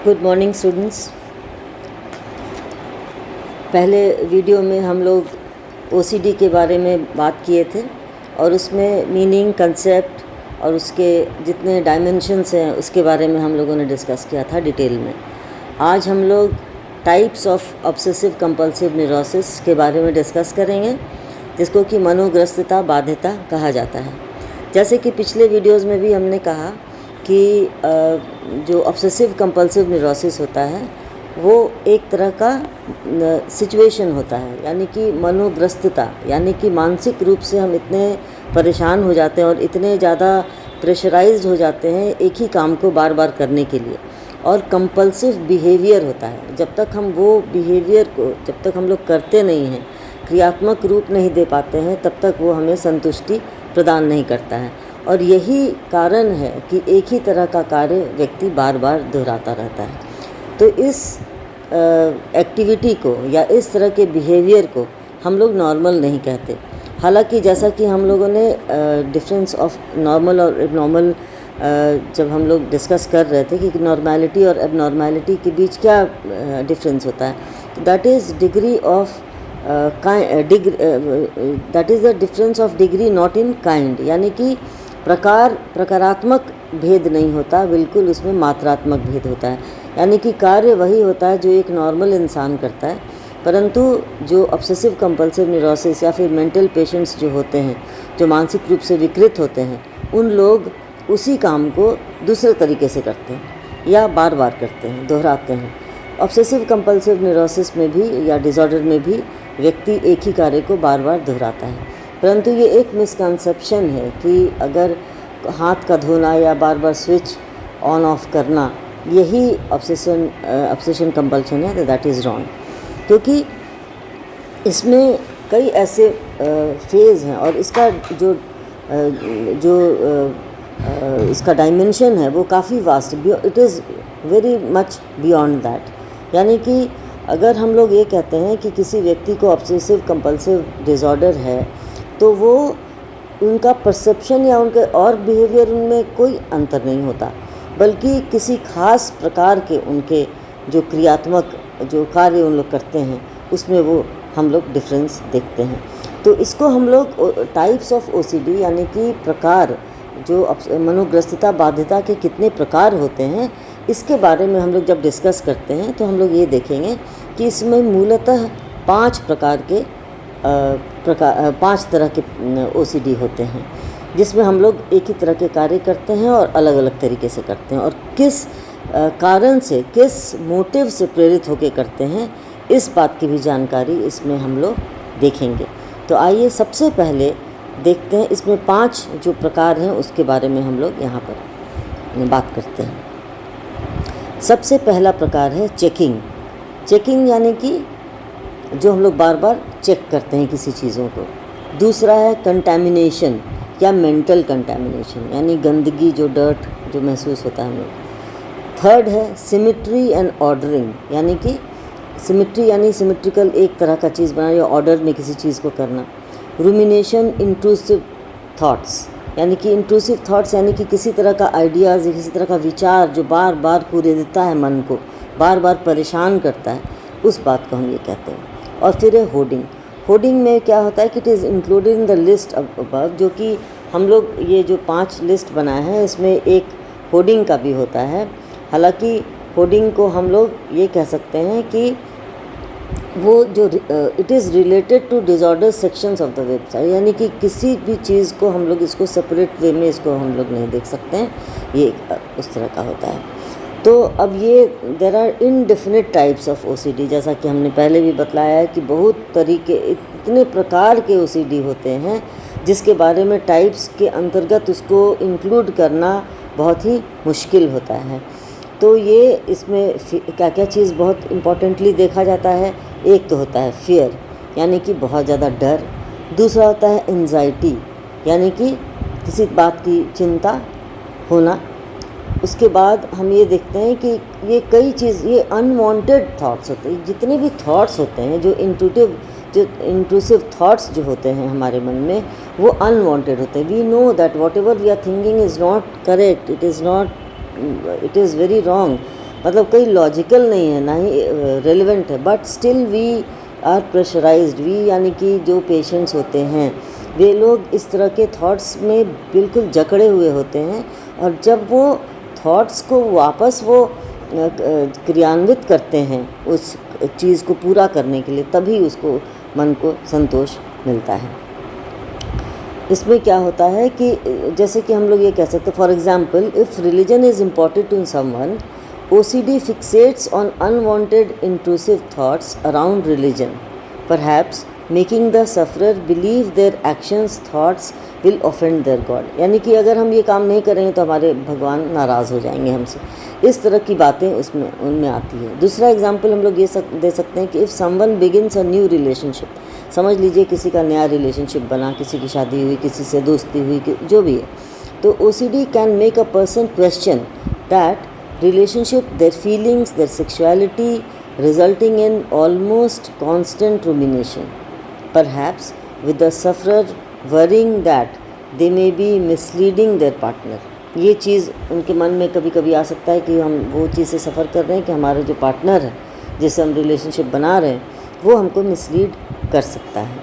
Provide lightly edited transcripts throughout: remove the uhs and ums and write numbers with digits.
Good morning students. पहले video में हम लोग ओसीडी के बारे में बात किए थे और उसमें मीनिंग, कंसेप्ट और उसके जितने डायमेंशंस हैं उसके बारे में हम लोगों ने डिस्कस किया था डिटेल में। आज हम लोग types of obsessive compulsive neurosis के बारे में डिस्कस करेंगे, जिसको कि मनोग्रस्तता बाध्यता कहा जाता है। जैसे कि पिछले वीडियोज़ में भी हमने कहा कि जो ऑब्सेसिव कंपल्सिव न्यूरोसिस होता है वो एक तरह का सिचुएशन होता है, यानी कि मनोग्रस्तता, यानी कि मानसिक रूप से हम इतने परेशान हो जाते हैं और इतने ज़्यादा प्रेशराइज्ड हो जाते हैं एक ही काम को बार बार करने के लिए। और कंपल्सिव बिहेवियर होता है, जब तक हम वो बिहेवियर को जब तक हम लोग करते नहीं हैं, क्रियात्मक रूप नहीं दे पाते हैं, तब तक वो हमें संतुष्टि प्रदान नहीं करता है। और यही कारण है कि एक ही तरह का कार्य व्यक्ति बार बार दोहराता रहता है। तो इस एक्टिविटी को या इस तरह के बिहेवियर को हम लोग नॉर्मल नहीं कहते। हालांकि जैसा कि हम लोगों ने डिफरेंस ऑफ नॉर्मल और एबनॉर्मल जब हम लोग डिस्कस कर रहे थे कि नॉर्मैलिटी और एबनॉर्मैलिटी के बीच क्या डिफरेंस होता है, that is degree of that is the difference of degree not in kind, यानी कि प्रकारात्मक भेद नहीं होता, बिल्कुल उसमें मात्रात्मक भेद होता है। यानी कि कार्य वही होता है जो एक नॉर्मल इंसान करता है, परंतु जो ऑब्सेसिव कंपल्सिव न्यूरोसिस या फिर मेंटल पेशेंट्स जो होते हैं, जो मानसिक रूप से विकृत होते हैं, उन लोग उसी काम को दूसरे तरीके से करते हैं या बार बार करते हैं, दोहराते हैं। ऑब्सेसिव कंपल्सिव न्यूरोसिस में भी या डिसऑर्डर में भी व्यक्ति एक ही कार्य को बार बार दोहराता है। परंतु ये एक मिसकंसेप्शन है कि अगर हाथ का धोना या बार बार स्विच ऑन ऑफ करना यही ऑब्सेशन कंपल्शन है, तो दैट इज़ रॉन्ग, क्योंकि इसमें कई ऐसे फेज़ हैं और इसका इसका डायमेंशन है वो काफ़ी vast, it is very much beyond that. यानी कि अगर हम लोग ये कहते हैं कि किसी व्यक्ति को ऑब्सेसिव कंपल्सिव डिसऑर्डर है, तो वो उनका परसेप्शन या उनके और बिहेवियर उनमें कोई अंतर नहीं होता, बल्कि किसी खास प्रकार के उनके जो क्रियात्मक जो कार्य उन लोग करते हैं उसमें वो हम लोग डिफरेंस देखते हैं। तो इसको हम लोग टाइप्स ऑफ ओसीडी, यानी कि प्रकार, जो मनोग्रस्तता बाध्यता के कितने प्रकार होते हैं, इसके बारे में हम लोग जब डिस्कस करते हैं तो हम लोग ये देखेंगे कि इसमें मूलतः 5 तरह के ओसीडी होते हैं, जिसमें हम लोग एक ही तरह के कार्य करते हैं और अलग अलग तरीके से करते हैं, और किस कारण से, किस मोटिव से प्रेरित होकर करते हैं, इस बात की भी जानकारी इसमें हम लोग देखेंगे। तो आइए सबसे पहले देखते हैं इसमें 5 जो प्रकार हैं उसके बारे में हम लोग यहाँ पर बात करते हैं। सबसे पहला प्रकार है चेकिंग। चेकिंग यानी कि जो हम लोग बार बार चेक करते हैं किसी चीज़ों को। दूसरा है कंटैमिनेशन या मेंटल कंटैमिनेशन, यानी गंदगी, जो डर्ट जो महसूस होता है हम लोग। थर्ड है सिमेट्री एंड ऑर्डरिंग, यानी कि सिमेट्री यानी सिमेट्रिकल एक तरह का चीज़ बनाना या ऑर्डर में किसी चीज़ को करना। रूमिनेशन, इंट्रूसिव थॉट्स, यानी कि इंट्रूसिव थॉट्स यानी कि किसी तरह का आइडियाज़, किसी तरह का विचार जो बार बार कुरेदता है, मन को बार बार परेशान करता है, उस बात को हम ये कहते हैं। और फिर है होर्डिंग। होर्डिंग में क्या होता है कि it is included in the list above, जो कि हम लोग ये जो 5 लिस्ट बनाए हैं इसमें एक होर्डिंग का भी होता है। हालांकि होर्डिंग को हम लोग ये कह सकते हैं कि वो जो it is related to disorder sections of the website, यानी कि किसी भी चीज़ को हम लोग इसको सेपरेट वे में इसको हम लोग नहीं देख सकते हैं, ये उस तरह का होता है। तो अब ये there are indefinite types of OCD, जैसा कि हमने पहले भी बतलाया है कि बहुत तरीके, इतने प्रकार के ओसीडी होते हैं जिसके बारे में टाइप्स के अंतर्गत उसको इंक्लूड करना बहुत ही मुश्किल होता है। तो ये इसमें क्या क्या चीज़ बहुत इम्पॉर्टेंटली देखा जाता है। एक तो होता है फियर, यानी कि बहुत ज़्यादा डर। दूसरा होता है एंजाइटी, यानी कि किसी बात की चिंता होना। उसके बाद हम ये देखते हैं कि ये कई चीज़, ये अनवांटेड थॉट्स होते हैं। जितने भी थॉट्स होते हैं, जो इंट्रूसिव थॉट्स जो होते हैं हमारे मन में, वो अनवांटेड होते हैं। We know that whatever we are thinking is not correct, it is very wrong, मतलब कोई लॉजिकल नहीं है, ना ही रेलिवेंट है, but still we are pressurised. We यानी कि जो पेशेंट्स होते हैं वे लोग इस तरह के थॉट्स में बिल्कुल जकड़े हुए होते हैं, और जब वो थॉट्स को वापस वो क्रियान्वित करते हैं उस चीज़ को पूरा करने के लिए, तभी उसको मन को संतोष मिलता है। इसमें क्या होता है कि जैसे कि हम लोग ये कह सकते हैं, for example, if religion is important to someone, OCD fixates on unwanted intrusive thoughts around religion, perhaps making the sufferer believe their actions, thoughts will offend their God। यानी कि अगर हम ये काम नहीं करेंगे तो हमारे भगवान नाराज़ हो जाएंगे हमसे, इस तरह की बातें उनमें आती है। दूसरा एग्जाम्पल हम लोग ये दे सकते हैं कि if someone begins a new relationship, समझ लीजिए किसी का नया रिलेशनशिप बना, किसी की शादी हुई, किसी से दोस्ती हुई, जो भी है, तो OCD can make a person question that relationship, their feelings, their sexuality, resulting in almost constant rumination, perhaps with the sufferer worrying that they may be misleading their partner। ये चीज़ उनके मन में कभी कभी आ सकता है कि हम वो चीज़ से सफ़र कर रहे हैं कि हमारा जो पार्टनर है जिससे हम रिलेशनशिप बना रहे हैं वो हमको मिसलीड कर सकता है।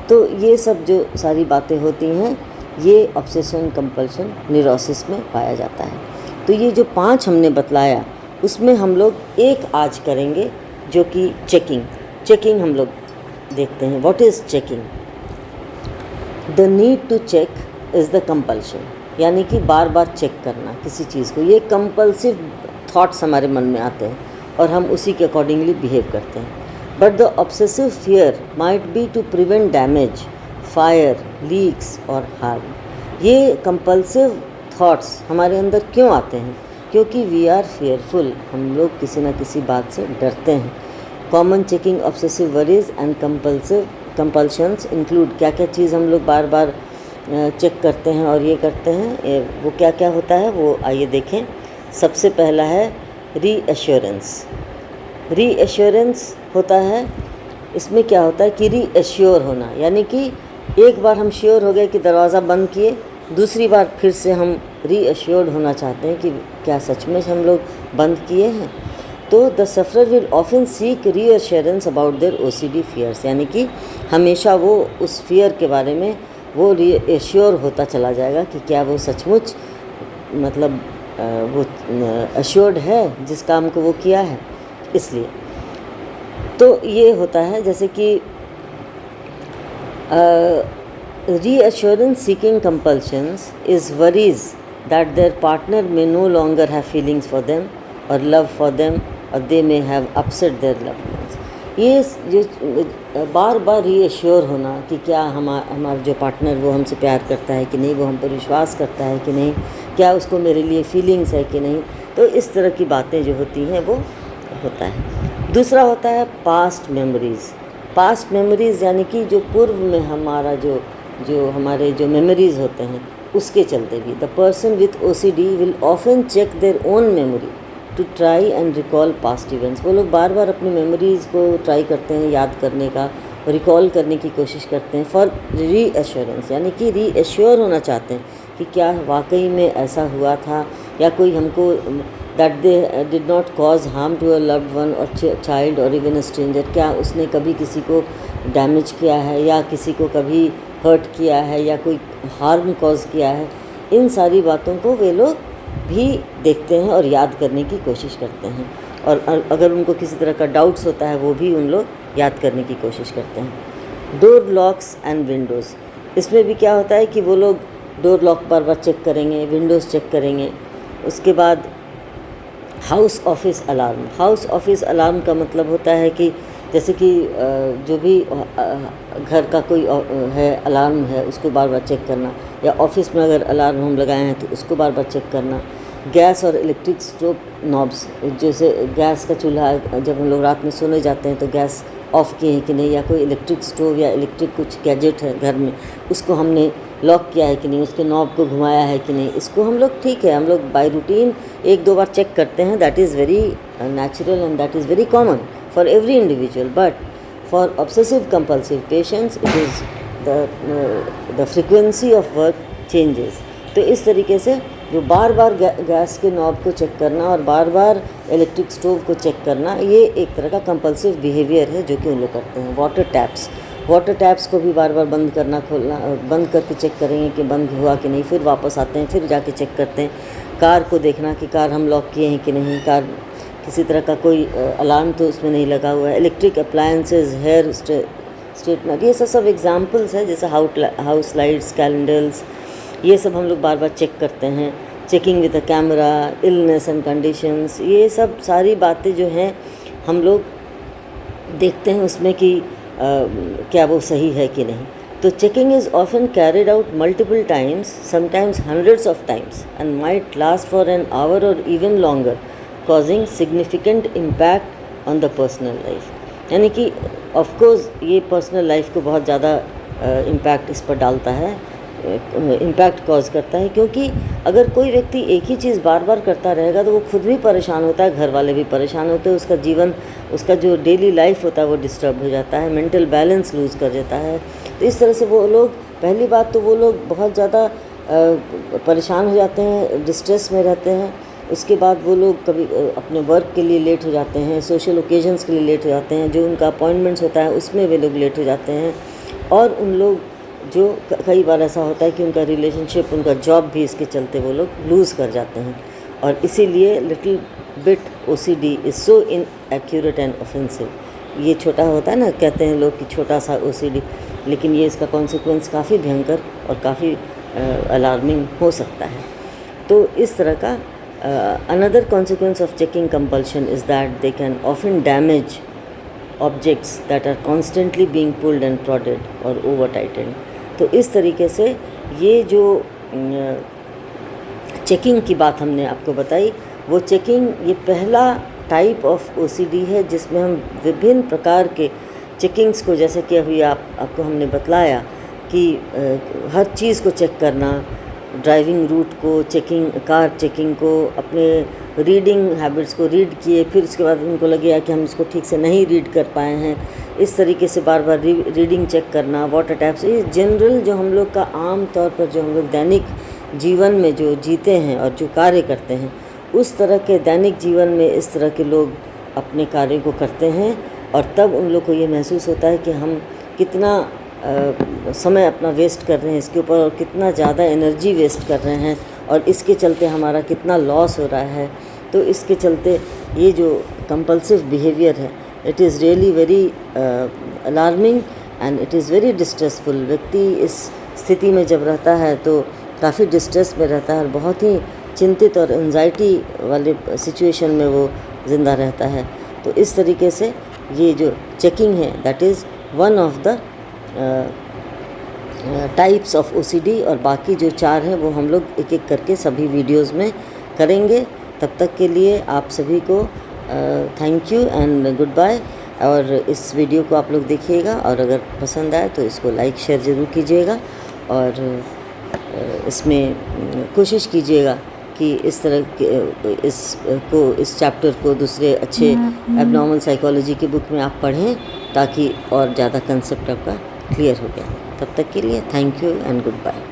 तो ये सब जो सारी बातें होती हैं ये ऑब्सेशन कंपल्शन न्यूरोसिस में पाया जाता है। तो ये जो 5 हमने बतलाया उसमें हम लोग एक आज करेंगे जो कि चेकिंग हम लोग देखते हैं। What is checking? The need to check is the compulsion, यानी कि बार बार चेक करना किसी चीज़ को। ये कंपल्सिव थॉट्स हमारे मन में आते हैं और हम उसी के अकॉर्डिंगली बिहेव करते हैं। But the obsessive fear might be to prevent damage, fire, leaks और हार्म। ये कंपल्सिव थॉट्स हमारे अंदर क्यों आते हैं? क्योंकि वी आर फेयरफुल, हम लोग किसी न किसी बात से डरते हैं। Common checking obsessive worries and compulsions include, क्या क्या चीज़ हम लोग बार बार चेक करते हैं और ये करते हैं, वो क्या क्या होता है वो आइए देखें। सबसे पहला है रीएश्योरेंस। रीएश्योरेंस होता है, इसमें क्या होता है कि रीएश्योर होना, यानी कि एक बार हम श्योर हो गए कि दरवाज़ा बंद किए, दूसरी बार फिर से हम रीअश्योर्ड होना चाहते हैं कि क्या सच में हम लोग बंद किए हैं। तो the sufferer will often seek reassurance about their OCD fears, यानी कि हमेशा वो उस फियर के बारे में वो रीअश्योर होता चला जाएगा कि क्या वो सचमुच मतलब वो अश्योर्ड है जिस काम को वो किया है। इसलिए तो ये होता है जैसे कि reassurance seeking compulsions is worries that their partner may no longer have feelings for them or love for them or they may have upset their loved ones। ये बार बार रीअश्योर होना कि क्या हमारा जो पार्टनर वो हमसे प्यार करता है कि नहीं, वो हम पर विश्वास करता है कि नहीं, क्या उसको मेरे लिए फीलिंग्स है कि नहीं। तो इस तरह की बातें जो होती हैं वो होता है। दूसरा होता है पास्ट मेमोरीज़। पास्ट मेमोरीज़ यानी कि जो पूर्व में हमारा जो हमारे जो मेमोरीज़ होते हैं उसके चलते भी the person with OCD will often check their own memory to try and recall past events. वो लोग बार बार अपनी मेमोरीज़ को ट्राई करते हैं याद करने का, रिकॉल करने की कोशिश करते हैं फॉर रीअश्योरेंस, यानी कि रीअश्योर होना चाहते हैं कि क्या वाकई में ऐसा हुआ था या कोई हमको that they did not cause harm to a loved one और चाइल्ड और इवन अ स्ट्रेंजर, क्या उसने कभी किसी को डैमेज किया है या किसी को कभी हर्ट किया है या कोई हार्म कॉज किया है। इन सारी बातों को वे लोग भी देखते हैं और याद करने की कोशिश करते हैं, और अगर उनको किसी तरह का डाउट्स होता है वो भी उन लोग याद करने की कोशिश करते हैं। डोर लॉक्स एंड विंडोज़, इसमें भी क्या होता है कि वो लोग डोर लॉक बार बार चेक करेंगे, विंडोज़ चेक करेंगे। उसके बाद house office alarm. House office alarm का मतलब होता है कि जैसे कि जो भी घर का कोई है अलार्म है उसको बार बार चेक करना, या ऑफिस में अगर अलार्म हम लगाए हैं तो उसको बार बार चेक करना। गैस और इलेक्ट्रिक स्टोव नॉब्स, जैसे गैस का चूल्हा जब हम लोग रात में सोने जाते हैं तो गैस ऑफ़ किए हैं कि नहीं, या कोई इलेक्ट्रिक स्टोव या इलेक्ट्रिक कुछ गैजेट है घर में उसको हमने लॉक किया है कि नहीं, उसके नॉब को घुमाया है कि नहीं। इसको हम लोग ठीक है, हम लोग बाय रूटीन 1-2 बार चेक करते हैं, that is very natural and that is very common for every individual, but for obsessive compulsive patients it is the frequency of work changes। तो इस तरीके से जो बार बार गैस के नॉब को चेक करना और बार बार इलेक्ट्रिक स्टोव को चेक करना, ये एक तरह का कंपल्सिव बिहेवियर है जो कि उन लोग करते हैं। वाटर टैप्स को भी बार बार बंद करना, खोलना, बंद करके चेक करेंगे कि बंद हुआ कि नहीं, फिर वापस आते हैं, फिर जाके चेक करते हैं। कार को देखना कि कार हम लॉक किए हैं कि नहीं, कार किसी तरह का कोई अलार्म तो उसमें नहीं लगा हुआ है। इलेक्ट्रिक अप्लायंसेज, हेयर स्ट्रेटनर, ये सब एग्जांपल्स हैं। जैसे हाउस लाइट्स, कैलेंडर्स, ये सब हम लोग बार बार चेक करते हैं। Checking with a camera, illness and conditions, ये सब सारी बातें जो हैं हम लोग देखते हैं उसमें कि क्या वो सही है कि नहीं। तो checking is often carried out multiple times, sometimes hundreds of times, and might last for an hour और even longer, causing significant impact on the personal life. यानी कि ऑफकोर्स ये पर्सनल लाइफ को बहुत ज़्यादा इम्पैक्ट इस पर डालता है, इम्पैक्ट कॉज करता है। क्योंकि अगर कोई व्यक्ति एक ही चीज़ बार बार करता रहेगा तो वो खुद भी परेशान होता है, घर वाले भी परेशान होते हैं, उसका जीवन, उसका जो डेली लाइफ होता है वो डिस्टर्ब हो जाता है, मेंटल बैलेंस लूज़ कर देता है। तो इस तरह से वो लोग, पहली बात तो वो लोग बहुत ज़्यादा परेशान हो जाते हैं, डिस्ट्रेस में रहते हैं। उसके बाद वो लोग कभी अपने वर्क के लिए लेट हो जाते हैं, सोशल ओकेजन्स के लिए लेट हो जाते हैं, जो उनका अपॉइंटमेंट्स होता है उसमें वे लोग लेट हो जाते हैं। और उन लोग जो कई बार ऐसा होता है कि उनका रिलेशनशिप, उनका जॉब भी इसके चलते वो लोग लूज़ कर जाते हैं। और इसीलिए little bit OCD is so inaccurate and offensive. ये छोटा होता है ना, कहते हैं लोग कि छोटा सा OCD, लेकिन ये इसका कॉन्सिक्वेंस काफ़ी भयंकर और काफ़ी अलार्मिंग हो सकता है। तो इस तरह का another consequence of checking compulsion is that they can often damage objects that are constantly being pulled and prodded or over tightened। तो इस तरीके से ये जो चेकिंग की बात हमने आपको बताई, वो चेकिंग ये पहला टाइप ऑफ OCD है जिसमें हम विभिन्न प्रकार के चेकिंग्स को, जैसे कि अभी आपको हमने बतलाया कि हर चीज़ को चेक करना, ड्राइविंग रूट को चेकिंग, कार चेकिंग को, अपने रीडिंग हैबिट्स को रीड किए, फिर उसके बाद उनको लगे कि हम इसको ठीक से नहीं रीड कर पाए हैं, इस तरीके से बार बार रीडिंग चेक करना, वाटर टैप्स, ये जनरल जो हम लोग का आम तौर पर जो हम लोग दैनिक जीवन में जो जीते हैं और जो कार्य करते हैं, उस तरह के दैनिक जीवन में इस तरह के लोग अपने कार्य को करते हैं। और तब उन लोग को ये महसूस होता है कि हम कितना समय अपना वेस्ट कर रहे हैं इसके ऊपर, और कितना ज़्यादा एनर्जी वेस्ट कर रहे हैं, और इसके चलते हमारा कितना लॉस हो रहा है। तो इसके चलते ये जो कंपल्सिव बिहेवियर है, it is really very alarming and it is very distressful. व्यक्ति इस स्थिति में जब रहता है तो काफ़ी डिस्ट्रेस में रहता है और बहुत ही चिंतित और एंजाइटी वाले सिचुएशन में वो ज़िंदा रहता है। तो इस तरीके से ये जो चेकिंग है, that is one of the types of OCD। और बाकी जो 4 हैं वो हम लोग एक एक करके सभी वीडियोस में करेंगे। तब तक के लिए आप सभी को thank you and goodbye. और इस वीडियो को आप लोग देखिएगा, और अगर पसंद आए तो इसको लाइक शेयर ज़रूर कीजिएगा, और इसमें कोशिश कीजिएगा कि इस तरह के इस चैप्टर को दूसरे अच्छे एबनॉर्मल साइकोलॉजी की बुक में आप पढ़ें, ताकि और ज़्यादा कंसेप्ट आपका क्लियर हो गया। तब तक के लिए thank you and good bye.